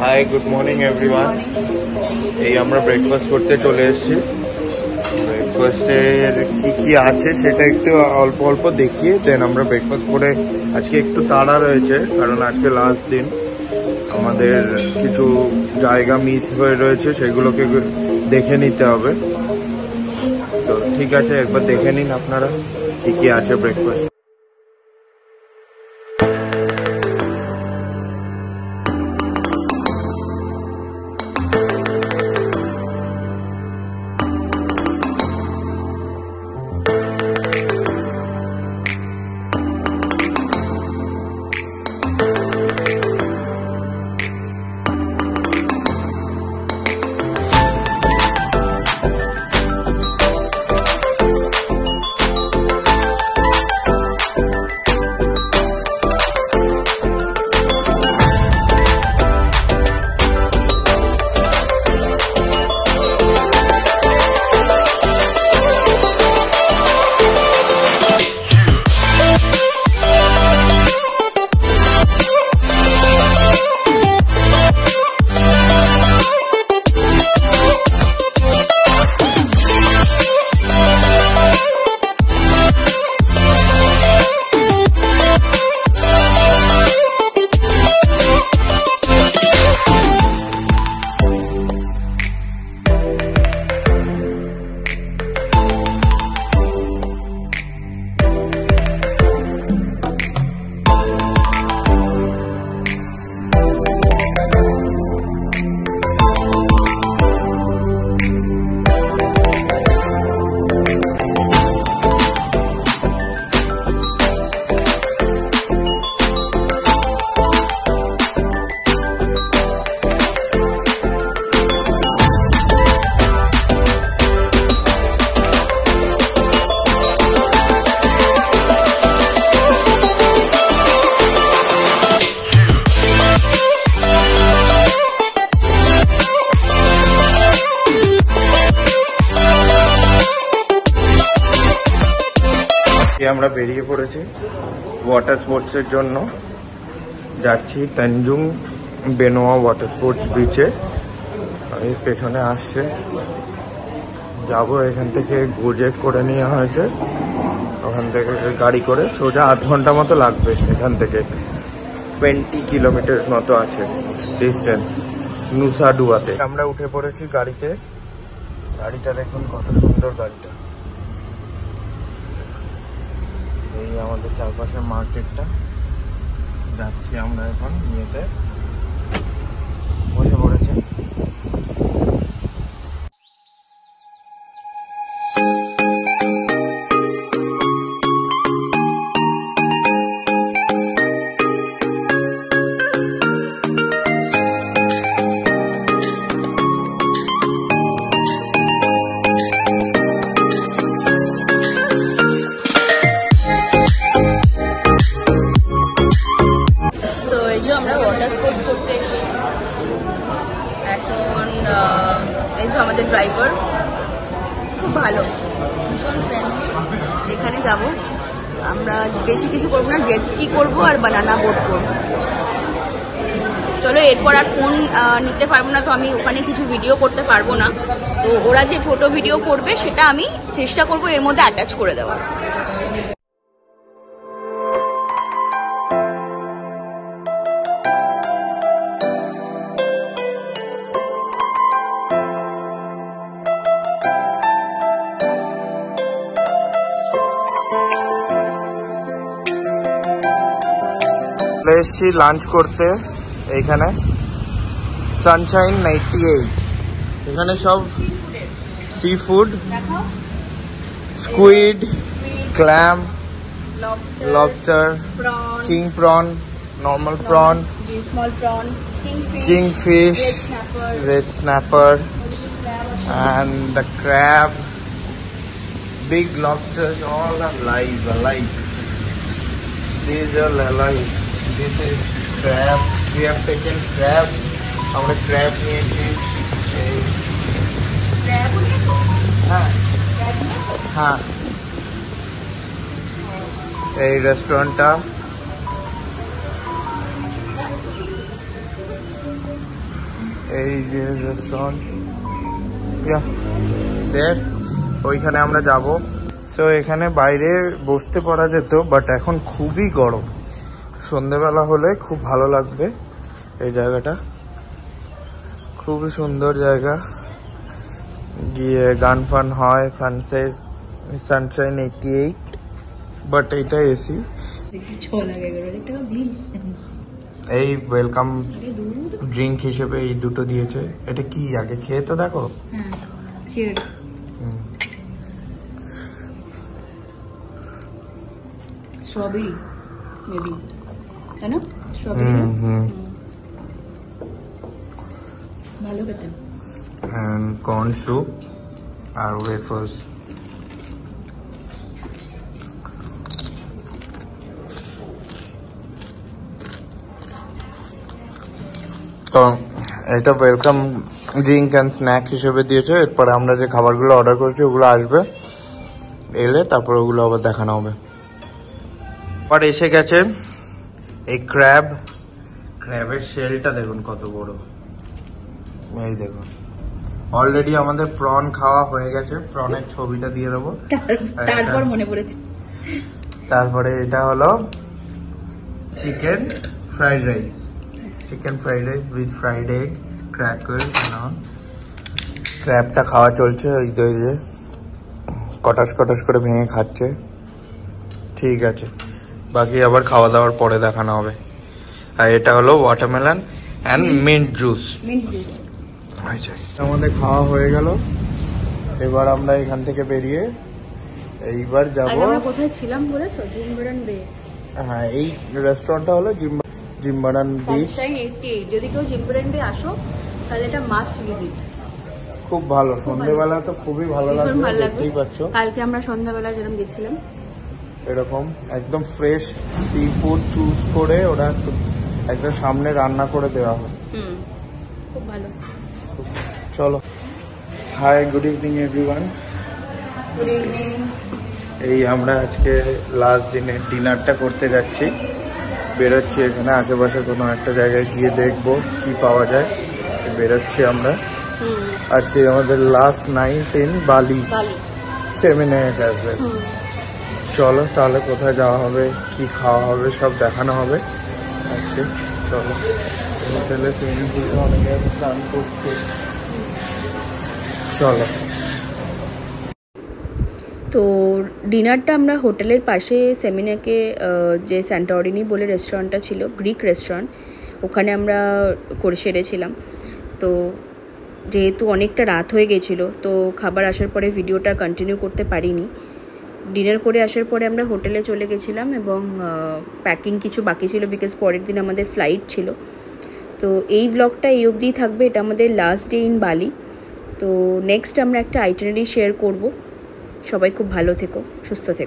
High, good morning everyone. এই আমরা breakfast করতে চলে এসেছি। ব্রেকফাস্টের কি কি আছে সেটা একটু অল্প অল্প দেখিয়ে দেন আমরা ব্রেকফাস্ট করে, আজকে একটু তাড়া রয়েছে কারণ আজকে লাস্ট দিন, আমাদের কিছু জায়গা মিস হয়ে রয়েছে, সেগুলোকে দেখে নিতে হবে। তো ঠিক আছে, একবার দেখে নিন আপনারা কি কি আছে ব্রেকফাস্ট। আমরা বেরিয়ে পড়েছি ওয়াটার স্পোর্টসের জন্য, যাচ্ছি তানজুং বেনোয়া ওয়াটার স্পোর্টস বিচে। এর পেছনে আসছে, যাব এখান থেকে গুজেট করে নেওয়া হয়েছে, ওখান থেকে গাড়ি করে সোজা 8 ঘন্টা মতো লাগবে। এখান থেকে 20 কিলোমিটার মতো আছে ডিস্টেন্স নুসা ডুয়াতে। আমরা উঠে পড়েছি গাড়িতে। গাড়িটা দেখুন কত সুন্দর গাড়িটা। এই আমাদের চারপাশের মার্কেটটা, যাচ্ছি আমরা এখন নিয়েতে। বসে পড়েছে। আমরা ওয়াটার স্পোর্টস করতে এসেছি এখন। এই যে আমাদের ড্রাইভার খুব ভালো, ভীষণ ফ্রেন্ডলি। এখানে যাব আমরা, বেশি কিছু করবো না, জেট স্কি করবো আর বানানা বোট করবো। চলো, এরপর আর ফোন নিতে পারবো না, তো আমি ওখানে কিছু ভিডিও করতে পারবো না। তো ওরা যে ফটো ভিডিও করবে সেটা আমি চেষ্টা করবো এর মধ্যে অ্যাটাচ করে দেওয়ার। এসেছি লাঞ্চ করতে এইখানে সানশাইন 98। এখানে সব sea food, squid, clam, lobster, king prawn, normal prawn, kingfish, red snapper, and the crab, big lobsters, all are alive. These are alive. This is crab. We have taken crab. আমরা crab নিয়েছি। হ্যাঁ হ্যাঁ, এই রেস্টুরেন্টটা এই যে restaurant ওইখানে আমরা যাব। তো এখানে বাইরে বসতে পারা যেত, বাট এখন খুবই গরম। সন্ধেবেলা হলে খুব ভালো লাগবে। এই জায়গাটা খুবই সুন্দর জায়গা, গিয়ে গান ফান হয়। সানশাইন 88, বাট এটা এসি। এই ওয়েলকাম ড্রিঙ্ক হিসেবে এই দুটো দিয়েছে। এটা কি আগে খেয়ে তো দেখো। স্ট্রবেরি মেবি, তাই না? স্ট্রবেরি ভালো খেতে। কর্ন স্যুপ আর ওয়েফার্স। তো এটা ওয়েলকাম ড্রিঙ্ক অ্যান্ড স্ন্যাক্স হিসেবে দিয়েছে। এরপরে আমরা যে খাবারগুলো অর্ডার করেছি ওগুলো আসবে, এলে তারপর ওগুলো আবার দেখানো হবে। আর এসে গেছে এই ক্র্যাবের শেলটা দেখুন কত বড়। এই দেখুন, অলরেডি আমাদের প্রন খাওয়া হয়ে গেছে। প্রনের ছবিটা দিয়ে দেবো, তারপর মনে পড়েছে। তারপরে এটা হলো chicken fried rice with fried egg, crackers. ক্র্যাবটা খাওয়া চলছে, ওই যে কটাস করে ভেঙে খাচ্ছে। ঠিক আছে, বাকি আবার খাওয়া দাওয়ার পরে দেখানো হবে। আর এটা হলো ওয়াটারমেলন অ্যান্ড মিন্ট জুস। আমাদের খাওয়া হয়ে গেল। এবার আমরা এখান থেকে বেরিয়ে এইবার যাবো। কোথায় ছিলাম বলেছো? জিম্বারান বে। হ্যাঁ, এই রেস্টুরেন্টটা হলো জিম্বারান বিচ। যদি কেউ জিম্বারান বে আসো তাহলে এটা মাস্ট ভিজিট। খুব ভালো, সন্ধ্যেবেলা তো খুবই ভালো লাগবে, দেখতেই পাচ্ছ। কালকে আমরা সন্ধ্যাবেলা যেরকম গেছিলাম, এরকম একদম ফ্রেশ সি ফুড চুজ করে ওরা একদম সামনে রান্না করে দেওয়া হয়। খুব ভালো। চলো, hi, good evening everyone. Good evening. এই আমরা আজকে লাস্ট দিনে ডিনারটা করতে যাচ্ছি। বেরোচ্ছি এখানে আশেপাশে কোনো একটা জায়গায় গিয়ে দেখবো কি পাওয়া যায়। বেরোচ্ছি আমরা। আজকে আমাদের লাস্ট নাইট ইন বালি, 7 আসবে। চলো তাহলে কোথায় যাওয়া হবে, কি খাওয়া হবে সব দেখানো হবে আজকে। চলো, হোটেলে সুইমিং পুলে অনেকে স্নান করছে। চলো। তো ডিনারটা আমরা হোটেলের পাশে সেমিনাকে যে স্যান্টোরিনি বলে রেস্টুরেন্টটা ছিল, গ্রিক রেস্টুরেন্ট, ওখানে আমরা করে সেরেছিলাম। তো যেহেতু অনেকটা রাত হয়ে গেছিলো, তো খাবার আসার পরে ভিডিওটা কন্টিনিউ করতে পারিনি। ডিনার করে আসার পরে আমরা হোটেলে চলে গেছিলাম এবং প্যাকিং কিছু বাকি ছিল, বিকজ পরের দিন আমাদের ফ্লাইট ছিল। তো এই ব্লগটা এই অবধিই থাকবে। এটা আমাদের লাস্ট ডে ইন বালি। তো নেক্সট আমরা একটা আইটিনারি শেয়ার করব। সবাই খুব ভালো থেকো, সুস্থ থেকো।